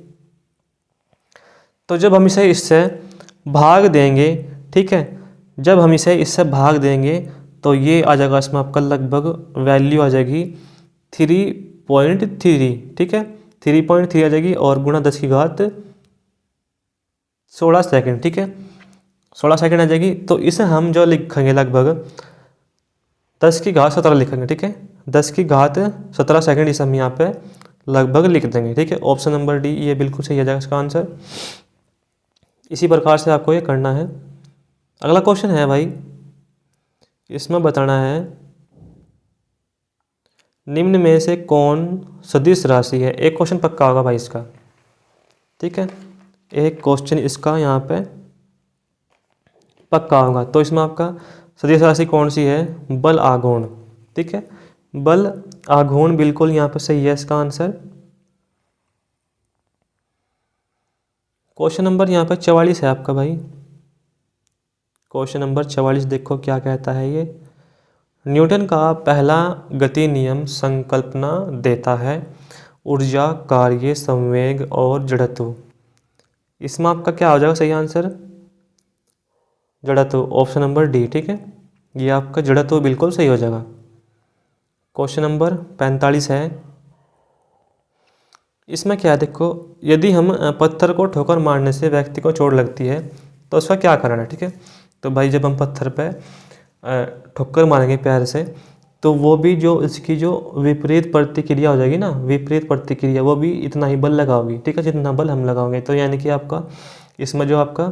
तो जब हम इसे इससे भाग देंगे, ठीक है, जब हम इसे इससे भाग देंगे तो ये आ जाएगा इसमें आपका लगभग वैल्यू आ जाएगी 3.3, ठीक है, 3.3 आ जाएगी, और गुणा 10⁻16 सेकेंड, ठीक है, 16 सेकेंड आ जाएगी। तो इसे हम जो लिखेंगे लगभग 10⁻17 लिखेंगे, ठीक है, 10⁻17 सेकेंड इसे हम यहाँ पे लगभग लिख देंगे, ठीक है, ऑप्शन नंबर डी ये बिल्कुल सही आ जाएगा इसका आंसर। इसी प्रकार से आपको ये करना है। अगला क्वेश्चन है भाई, इसमें बताना है निम्न में से कौन सदिश राशि है। एक क्वेश्चन पक्का होगा भाई इसका, ठीक है, एक क्वेश्चन इसका यहाँ पे पक्का होगा। तो इसमें आपका सदिश राशि कौन सी है, बल आघूर्ण, ठीक है, बल आघूर्ण बिल्कुल यहाँ पे सही है इसका आंसर। क्वेश्चन नंबर यहाँ पे 44 है आपका भाई, क्वेश्चन नंबर 44 देखो क्या कहता है ये, न्यूटन का पहला गति नियम संकल्पना देता है ऊर्जा, कार्य, संवेग और जड़त्व। इसमें आपका क्या हो जाएगा सही आंसर, जड़त्व, ऑप्शन नंबर डी, ठीक है, ये आपका जड़त्व बिल्कुल सही हो जाएगा। क्वेश्चन नंबर 45 है, इसमें क्या है देखो, यदि हम पत्थर को ठोकर मारने से व्यक्ति को चोट लगती है तो उसका क्या कारण है, ठीक है। तो भाई जब हम पत्थर पे ठोकर मारेंगे पैर से तो वो भी जो इसकी जो विपरीत प्रतिक्रिया हो जाएगी ना, विपरीत प्रतिक्रिया, वो भी इतना ही बल लगाओगी, ठीक है, जितना बल हम लगाओगे। तो यानी कि आपका इसमें जो आपका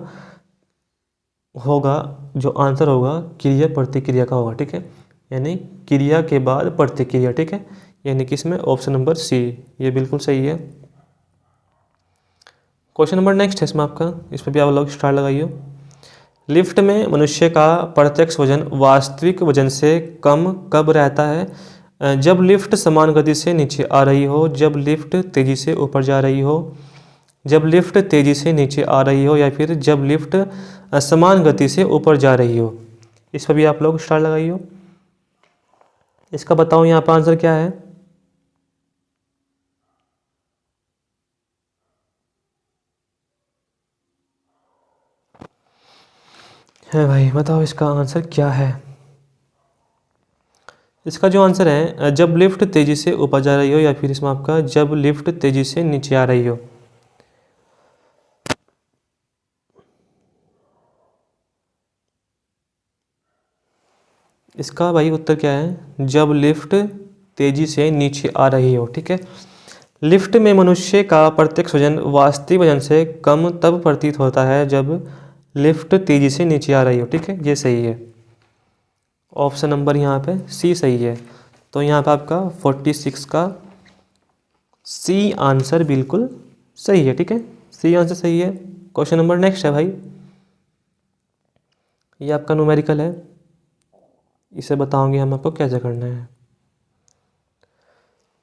होगा जो आंसर होगा क्रिया प्रतिक्रिया का होगा, ठीक है, यानी क्रिया के बाद प्रतिक्रिया, ठीक है, यानी कि इसमें ऑप्शन नंबर सी ये बिल्कुल सही है। क्वेश्चन नंबर नेक्स्ट है इसमें आपका, इस पर भी आप लोग स्टार लगाइए। लिफ्ट में मनुष्य का प्रत्यक्ष वजन वास्तविक वजन से कम कब रहता है। जब लिफ्ट समान गति से नीचे आ रही हो, जब लिफ्ट तेज़ी से ऊपर जा रही हो, जब लिफ्ट तेज़ी से नीचे आ रही हो, या फिर जब लिफ्ट समान गति से ऊपर जा रही हो। इस पर भी आप लोग स्टार लगाइए। इसका बताओ यहाँ पर आंसर क्या है भाई, बताओ इसका आंसर क्या है। इसका जो आंसर है, जब लिफ्ट तेज़ी से ऊपर जा रही हो, या फिर इसमें आपका जब लिफ्ट तेज़ी से नीचे आ रही हो। इसका भाई उत्तर क्या है, जब लिफ्ट तेज़ी से नीचे आ रही हो। ठीक है, लिफ्ट में मनुष्य का प्रत्यक्ष वजन वास्तविक वजन से कम तब प्रतीत होता है जब लिफ्ट तेज़ी से नीचे आ रही हो। ठीक है, ये सही है। ऑप्शन नंबर यहाँ पे सी सही है। तो यहाँ पे आपका 46 का सी आंसर बिल्कुल सही है। ठीक है, सी आंसर सही है। क्वेश्चन नंबर नेक्स्ट है भाई, ये आपका न्यूमेरिकल है। इसे बताओगे हम आपको कैसे करना है।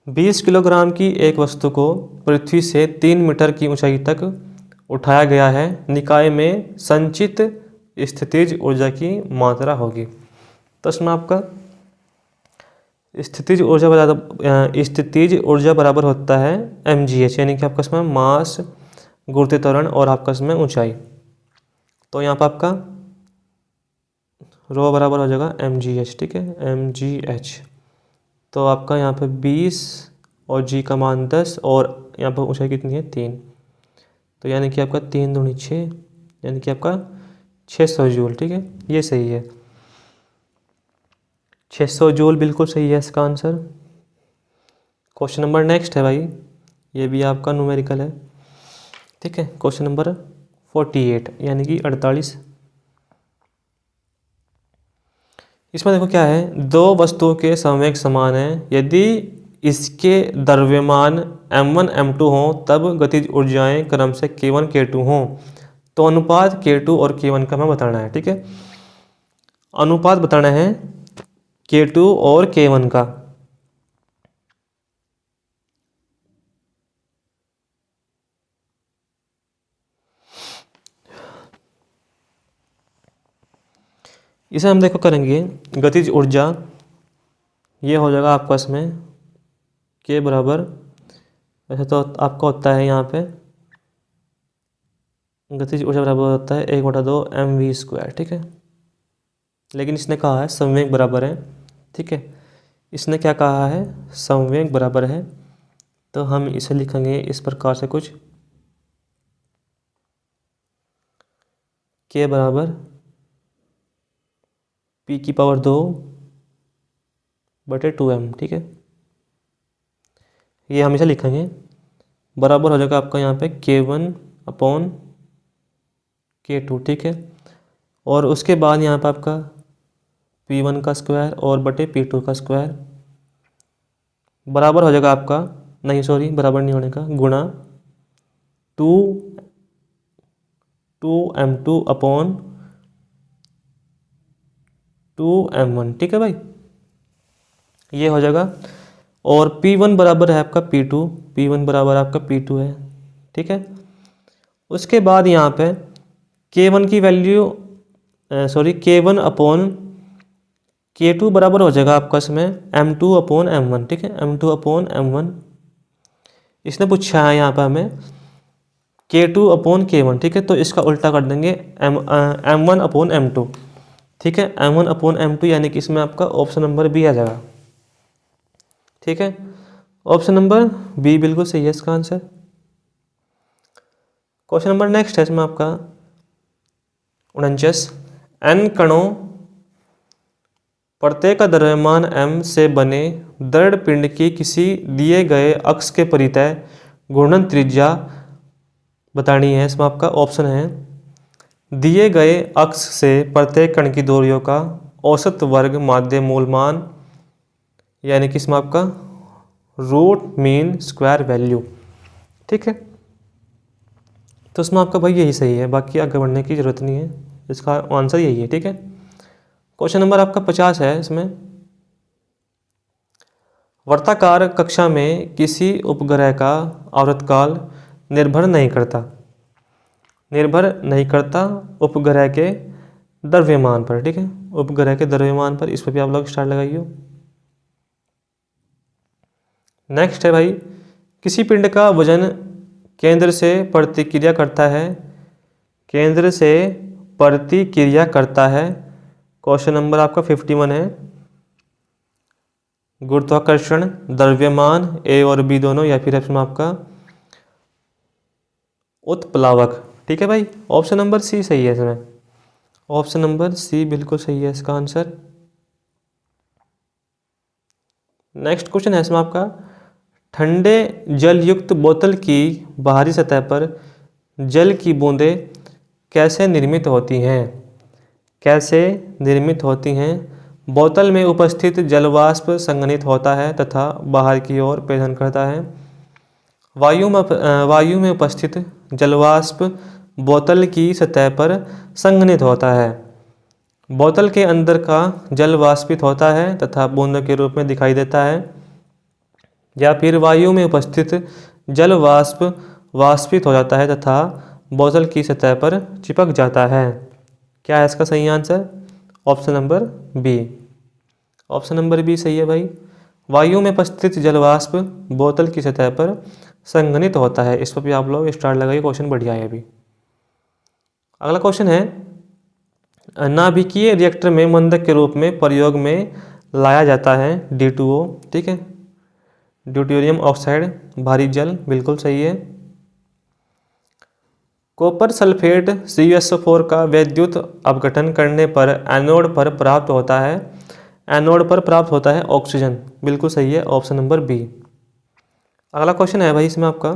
20 किलोग्राम की एक वस्तु को पृथ्वी से 3 मीटर की ऊंचाई तक उठाया गया है, निकाय में संचित स्थितिज ऊर्जा की मात्रा होगी। तो इसमें आपका स्थितिज ऊर्जा बराबर होता है mgh, यानी कि आपका इसमें मास, गुरुत्वीय त्वरण और आपका इसमें ऊंचाई। तो यहाँ पर आपका रो बराबर हो जाएगा mgh। ठीक है, mgh। तो आपका यहाँ पे 20 और g का मान 10 और यहाँ पर ऊंचाई कितनी है 3। तो यानी कि आपका 3 दूनी 6, यानी कि आपका 600 जूल। ठीक है, ये सही है। 600 जूल बिल्कुल सही है इसका आंसर। क्वेश्चन नंबर नेक्स्ट है भाई, ये भी आपका न्यूमेरिकल है। ठीक है, क्वेश्चन नंबर 48 यानी कि 48। इसमें देखो क्या है, दो वस्तुओं के संवेग समान है, यदि इसके द्रव्यमान m1 m2 हों तब गतिज ऊर्जाएं क्रम से k1 k2 हों। तो अनुपात k2 और k1 का हमें बताना है। ठीक है, अनुपात बताना है k2 और k1 का। इसे हम देखो करेंगे, गतिज ऊर्जा ये हो जाएगा आपका इसमें के बराबर, वैसे तो आपका होता है यहाँ पे गतिज ऊर्जा बराबर होता है 1/2 mv²। ठीक है, लेकिन इसने कहा है संवेग बराबर है। ठीक है, इसने क्या कहा है, संवेग बराबर है। तो हम इसे लिखेंगे इस प्रकार से कुछ, के बराबर p की पावर 2/2m। ठीक है, ये हम इसे लिखेंगे बराबर हो जाएगा आपका यहाँ पे k1/k2। ठीक है, और उसके बाद यहाँ पे आपका p1 का स्क्वायर और बटे p2 का स्क्वायर बराबर हो जाएगा आपका, नहीं सॉरी बराबर नहीं होने का, गुणा 2m2/2m1। ठीक है भाई, ये हो जाएगा। और p1 बराबर है आपका p2, p1 बराबर आपका p2 है। ठीक है, उसके बाद यहाँ पे k1 की वैल्यू k1/k2 बराबर हो जाएगा आपका इसमें m2/m1। ठीक है, m2/m1। इसने पूछा है यहाँ पे हमें k2/k1। ठीक है, तो इसका उल्टा कर देंगे m1/m2। ठीक है, m1/m2 यानी कि इसमें आपका ऑप्शन नंबर बी आ जाएगा। ठीक है, ऑप्शन नंबर बी बिल्कुल सही है इसका आंसर। क्वेश्चन नंबर नेक्स्ट है इसमें आपका 49। n कणों प्रत्येक का द्रव्यमान m से बने दृढ़ पिंड की किसी दिए गए अक्ष के परितः घूर्णन त्रिज्या बतानी है। इसमें आपका ऑप्शन है, दिए गए अक्ष से प्रत्येक कण की दूरियों का औसत वर्ग माध्य मूलमान, यानी कि इसमें आपका रूट मीन स्क्वायर वैल्यू। ठीक है, तो इसमें आपका भाई यही सही है, बाकी आगे बढ़ने की जरूरत नहीं है, इसका आंसर यही है। ठीक है, क्वेश्चन नंबर आपका 50 है। इसमें वर्ताकार कक्षा में किसी उपग्रह का आवर्तकाल निर्भर नहीं करता उपग्रह के द्रव्यमान पर। ठीक है, उपग्रह के द्रव्यमान पर, इस पर भी आप लोग स्टार लगाइए। नेक्स्ट है भाई, किसी पिंड का वजन केंद्र से प्रतिक्रिया करता है। क्वेश्चन नंबर आपका 51 है। गुरुत्वाकर्षण, द्रव्यमान, ए और बी दोनों, या फिर ऑप्शन आपका उत्प्लावक। ठीक है भाई, ऑप्शन नंबर सी सही है इसमें, ऑप्शन नंबर सी बिल्कुल सही है इसका आंसर। नेक्स्ट क्वेश्चन है इसमें आपका, ठंडे जल युक्त बोतल की बाहरी सतह पर जल की बूंदें कैसे निर्मित होती हैं? बोतल में उपस्थित जलवाष्प संघनित होता है तथा बाहर की ओर पेदन करता है। वायु में उपस्थित जलवाष्प बोतल की सतह पर संघनित होता है। बोतल के अंदर का जल वाष्पित होता है तथा बूंदों के रूप में दिखाई देता है, या फिर वायु में उपस्थित जल वाष्पित हो जाता है तथा बोतल की सतह पर चिपक जाता है। क्या है इसका सही answer? Option number B, option number B सही है भाई। वायु में उपस्थित जलवाष्प बोतल की सतह पर संघनित होता है। इस पर भी आप लोग स्टार लगाइए, क्वेश्चन बढ़िया है अभी। अगला क्वेश्चन है, नाभिकीय रिएक्टर में मंदक के रूप में प्रयोग में लाया जाता है D2O। ठीक है, ड्यूटेरियम ऑक्साइड, भारी जल, बिल्कुल सही है। कॉपर सल्फेट CuSO4 का वैद्युत अपघटन करने पर एनोड पर प्राप्त होता है ऑक्सीजन, बिल्कुल सही है, ऑप्शन नंबर बी। अगला क्वेश्चन है भाई इसमें आपका,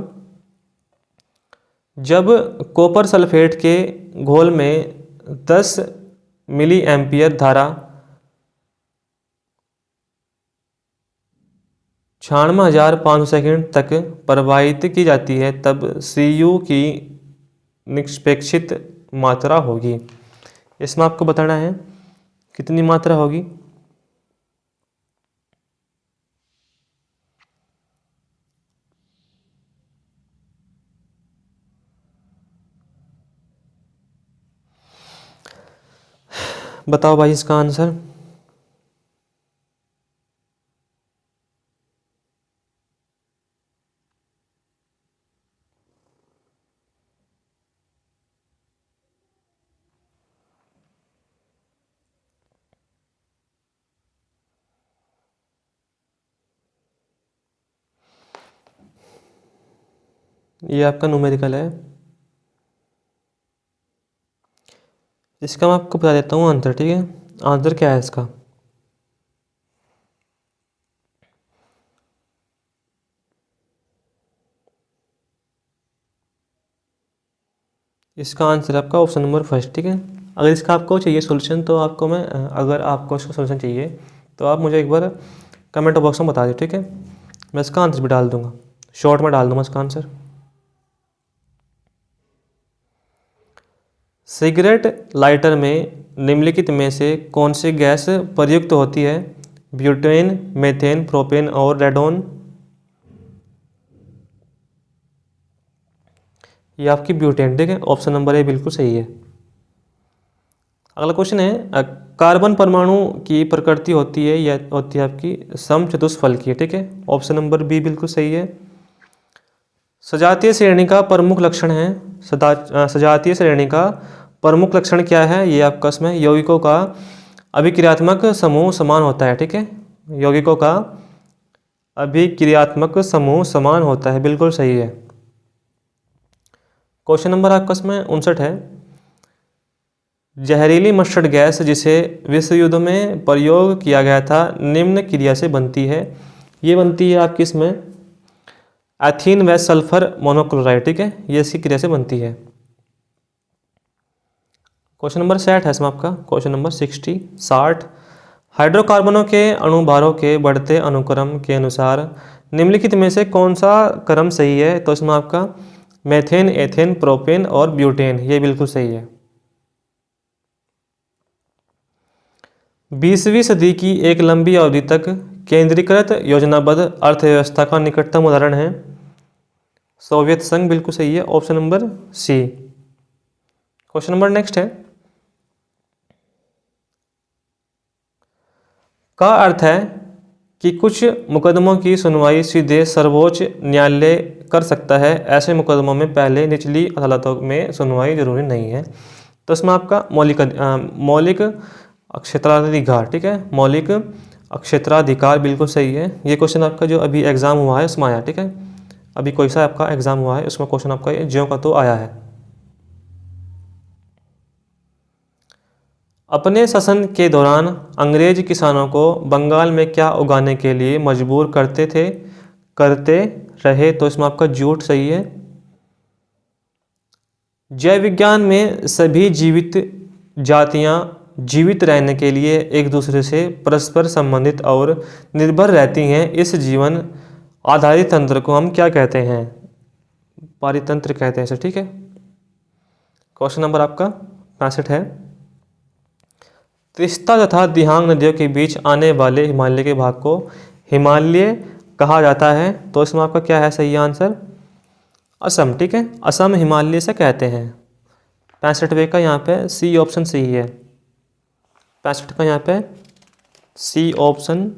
जब कॉपर सल्फेट के घोल में 10 मिली एम्पियर धारा 96,500 सेकंड तक प्रवाहित की जाती है तब Cu की निष्पेक्षित मात्रा होगी। इसमें आपको बताना है कितनी मात्रा होगी। बताओ भाई इसका आंसर। ये आपका न्यूमेरिकल है, इसका मैं आपको बता देता हूँ आंसर। ठीक है, आंसर क्या है इसका? इसका आंसर आपका ऑप्शन नंबर फर्स्ट। ठीक है, अगर इसका आपको चाहिए सोल्यूशन तो आपको मैं, अगर आपको इसका सोल्यूशन चाहिए तो आप मुझे एक बार कमेंट बॉक्स में बता दो। ठीक है, मैं इसका आंसर भी डाल दूंगा, शॉर्ट में डाल दूंगा इसका आंसर। सिगरेट लाइटर में निम्नलिखित में से कौन सी गैस प्रयुक्त होती है? ब्यूटेन, मेथेन, प्रोपेन और रेडोन। ये आपकी ब्यूटेन। ठीक है, ऑप्शन नंबर ए बिल्कुल सही है। अगला क्वेश्चन है, कार्बन परमाणु की प्रकृति होती है यह होती है आपकी समचतुष्फलकीय। ठीक है, ऑप्शन नंबर बी बिल्कुल सही है। सजातीय श्रेणी का प्रमुख लक्षण है, सजातीय श्रेणी का प्रमुख लक्षण क्या है? ये आपका इसमें यौगिकों का अभिक्रियात्मक समूह समान होता है। ठीक है, यौगिकों का अभिक्रियात्मक समूह समान होता है, बिल्कुल सही है। क्वेश्चन नंबर आपका इसमें 59 है, जहरीली मस्टर्ड गैस जिसे विश्व युद्ध में प्रयोग किया गया था निम्न क्रिया से बनती है। ये बनती है आपकी इसमें एथीन व सल्फर मोनोक्लोराइड। ठीक है, ये इसकी क्रिया से बनती है। क्वेश्चन नंबर 60 है इसमें आपका, क्वेश्चन नंबर 60 हाइड्रोकार्बनों के अणुभारों के बढ़ते अनुक्रम के अनुसार निम्नलिखित में से कौन सा क्रम सही है? तो इसमें आपका मेथेन, एथेन, प्रोपेन और ब्यूटेन, ये बिल्कुल सही है। 20वीं सदी की एक लंबी अवधि तक केंद्रीकृत योजनाबद्ध अर्थव्यवस्था का निकटतम उदाहरण है? सोवियत संघ, बिल्कुल सही है, option number C. Question number next है, का अर्थ है कि कुछ मुकदमों की सुनवाई सीधे सर्वोच्च न्यायालय कर सकता है, ऐसे मुकदमों में पहले निचली अदालतों में सुनवाई जरूरी नहीं है। तो इसमें आपका मौलिक क्षेत्राधिकार, ठीक है, मौलिक क्षेत्राधिकार बिल्कुल सही है। ये क्वेश्चन आपका जो अभी एग्जाम हुआ है उसमें आया, ठीक है, अभी कोई सा आपका एग्जाम हुआ है उसमें क्वेश्चन आपका ये ज्यों का तो आया है। अपने शासन के दौरान अंग्रेज किसानों को बंगाल में क्या उगाने के लिए मजबूर करते रहे? तो इसमें आपका झूठ सही है। जैव विज्ञान में सभी जीवित जातियां जीवित रहने के लिए एक दूसरे से परस्पर संबंधित और निर्भर रहती हैं। इस जीवन आधारित तंत्र को हम क्या कहते हैं? पारितंत्र कहते हैं इसे, ठीक है। क्वेश्चन नंबर आपका 65 है, तीस्ता तथा दिहांग नदियों के बीच आने वाले हिमालय के भाग को हिमालय कहा जाता है। तो इसमें आपका क्या है सही आंसर? असम, ठीक है, असम हिमालय से कहते हैं। 65वें का यहाँ पे सी ऑप्शन सही है। 65 का यहाँ पे सी ऑप्शन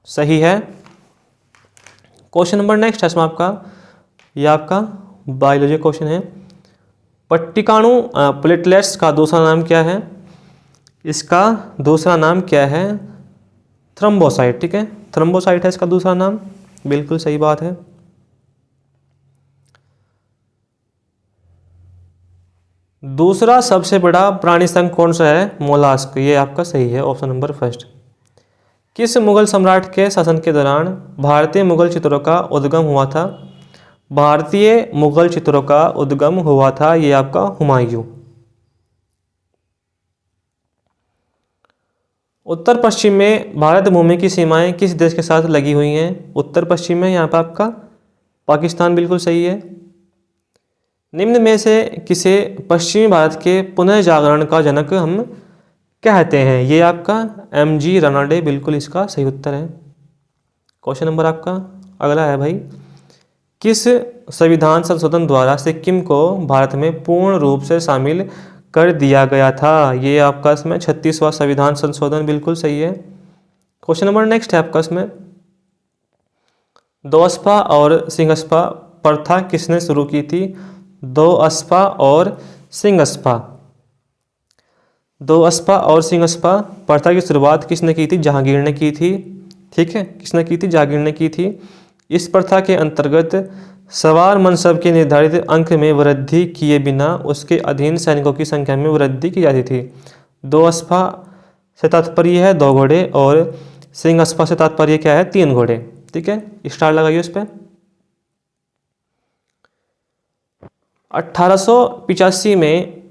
सही है। क्वेश्चन नंबर नेक्स्ट है इसमें आपका, यह आपका बायोलॉजी क्वेश्चन है। पट्टिकाणु प्लेटलेट्स का दूसरा नाम क्या है? इसका दूसरा नाम क्या है? थ्रोम्बोसाइट, ठीक है, थ्रोम्बोसाइट है इसका दूसरा नाम, बिल्कुल सही बात है। दूसरा सबसे बड़ा प्राणी संघ कौन सा है? मोलास्क, ये आपका सही है, ऑप्शन नंबर फर्स्ट। किस मुगल सम्राट के शासन के दौरान भारतीय मुगल चित्रों का उद्गम हुआ था? भारतीय मुगल चित्रों का उद्गम हुआ था, ये आपका हुमायूं। उत्तर पश्चिम में भारत भूमि की सीमाएं किस देश के साथ लगी हुई हैं? उत्तर पश्चिम में यहाँ पर आपका पाकिस्तान, बिल्कुल सही है। निम्न में से किसे पश्चिमी भारत के पुनः जागरण का जनक हम कहते हैं? ये आपका MG रनाडे, बिल्कुल इसका सही उत्तर है। क्वेश्चन नंबर आपका अगला है भाई, किस संविधान संशोधन द्वारा सिक्किम को भारत में पूर्ण रूप से शामिल कर दिया गया था? ये आपका इसमें 36वां संविधान संशोधन, बिल्कुल सही है। क्वेश्चन नंबर नेक्स्ट है आपका इसमें, दोअस्पा और सिंगस्पा प्रथा किसने शुरू की थी? दोअस्पा और सिंगस्पा, दोअस्पा और सिंगस्पा प्रथा की शुरुआत किसने की थी? जहांगीर ने की थी, ठीक है, किसने की थी? जहांगीर ने की थी। इस प्रथा के अंतर्गत सवार मनसब के निर्धारित अंक में वृद्धि किए बिना उसके अधीन सैनिकों की संख्या में वृद्धि की जाती थी। दोअस्पा से तात्पर्य है 2 घोड़े और सिंगस्पा से तात्पर्य क्या है? 3 घोड़े, ठीक है, स्टार लगाइए उस पर। 1885 में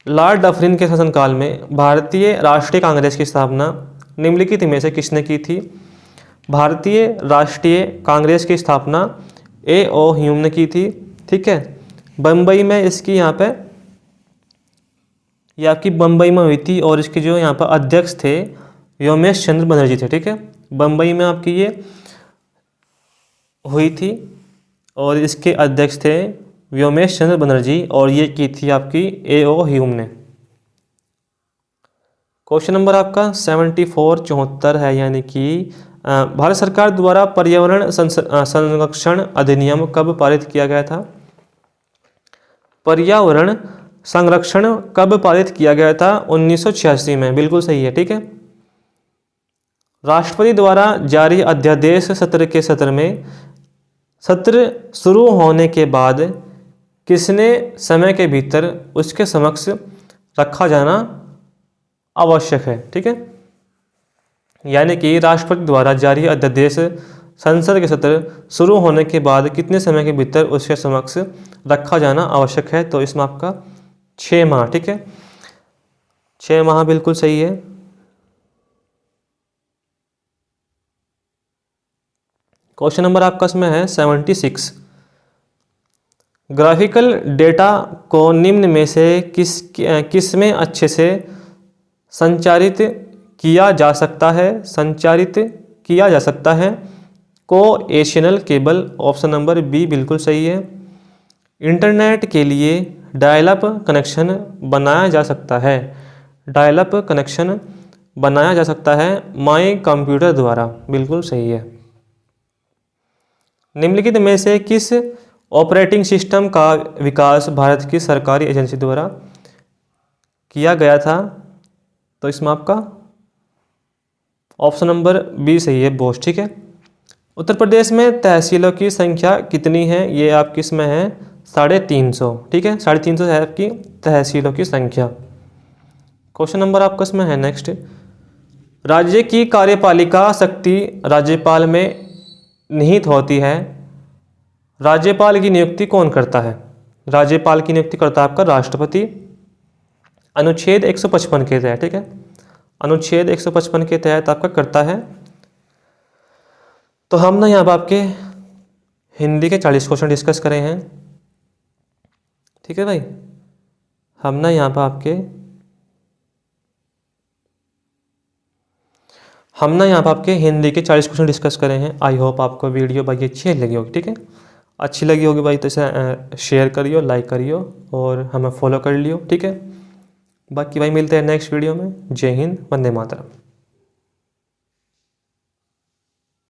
लॉर्ड डफरिन के शासनकाल में भारतीय राष्ट्रीय कांग्रेस की स्थापना निम्नलिखित में से किसने की थी? भारतीय राष्ट्रीय कांग्रेस की स्थापना A.O. ह्यूम ने की थी, ठीक है। बम्बई में इसकी यहाँ पे, ये आपकी बम्बई में हुई थी और इसके जो यहाँ पर अध्यक्ष थे व्योमेश चंद्र बनर्जी थे, ठीक है। बम्बई में आपकी ये हुई थी और इसके अध्यक्ष थे व्योमेश चंद्र बनर्जी और ये की थी आपकी A.O. ह्यूम ने। क्वेश्चन नंबर आपका 74 है, यानी कि भारत सरकार द्वारा पर्यावरण संरक्षण अधिनियम कब पारित किया गया था? पर्यावरण संरक्षण कब पारित किया गया था? 1986 में, बिल्कुल सही है, ठीक है। राष्ट्रपति द्वारा जारी अध्यादेश सत्र में सत्र शुरू होने के बाद किसने समय के भीतर उसके समक्ष रखा जाना आवश्यक है, ठीक है। यानी कि राष्ट्रपति द्वारा जारी अध्यादेश संसद के सत्र शुरू होने के बाद कितने समय के भीतर उसके समक्ष रखा जाना आवश्यक है? तो इसमें आपका 6 माह, ठीक है, 6 माह बिल्कुल सही है। क्वेश्चन नंबर आपका इसमें है 76, ग्राफिकल डेटा को निम्न में से किस में अच्छे से संचारित किया जा सकता है, संचारित किया जा सकता है। Coaxial cable, option number B बिल्कुल सही है। इंटरनेट के लिए डायल अप कनेक्शन बनाया जा सकता है, डायल अप कनेक्शन बनाया जा सकता है माई कंप्यूटर द्वारा, बिल्कुल सही है। निम्नलिखित में से किस ऑपरेटिंग सिस्टम का विकास भारत की सरकारी एजेंसी द्वारा किया गया था? तो इसमें आपका ऑप्शन नंबर बी सही है, बोस। ठीक है। उत्तर प्रदेश में तहसीलों की संख्या कितनी है? ये आपकी इसमें है 350। ठीक है, 350 है आपकी तहसीलों की संख्या। क्वेश्चन नंबर आपका इसमें है नेक्स्ट, राज्य की कार्यपालिका शक्ति राज्यपाल में निहित होती है। राज्यपाल की नियुक्ति कौन करता है? राज्यपाल की नियुक्ति करता है आपका राष्ट्रपति, अनुच्छेद 155 के तहत। ठीक है, अनुच्छेद 155 के तहत आपका करता है। तो हम ना यहाँ पर आपके हिंदी के 40 क्वेश्चन डिस्कस करें हैं। ठीक है भाई, हम ना यहाँ पर आपके हिंदी के 40 क्वेश्चन डिस्कस करें हैं। आई होप आपको वीडियो भाई अच्छी लगी होगी। ठीक है, अच्छी लगी होगी भाई तो इसे शेयर करियो, लाइक करियो और हमें फॉलो कर लियो। ठीक है, बाकी भाई मिलते हैं नेक्स्ट वीडियो में। जय हिंद, वंदे मातरम।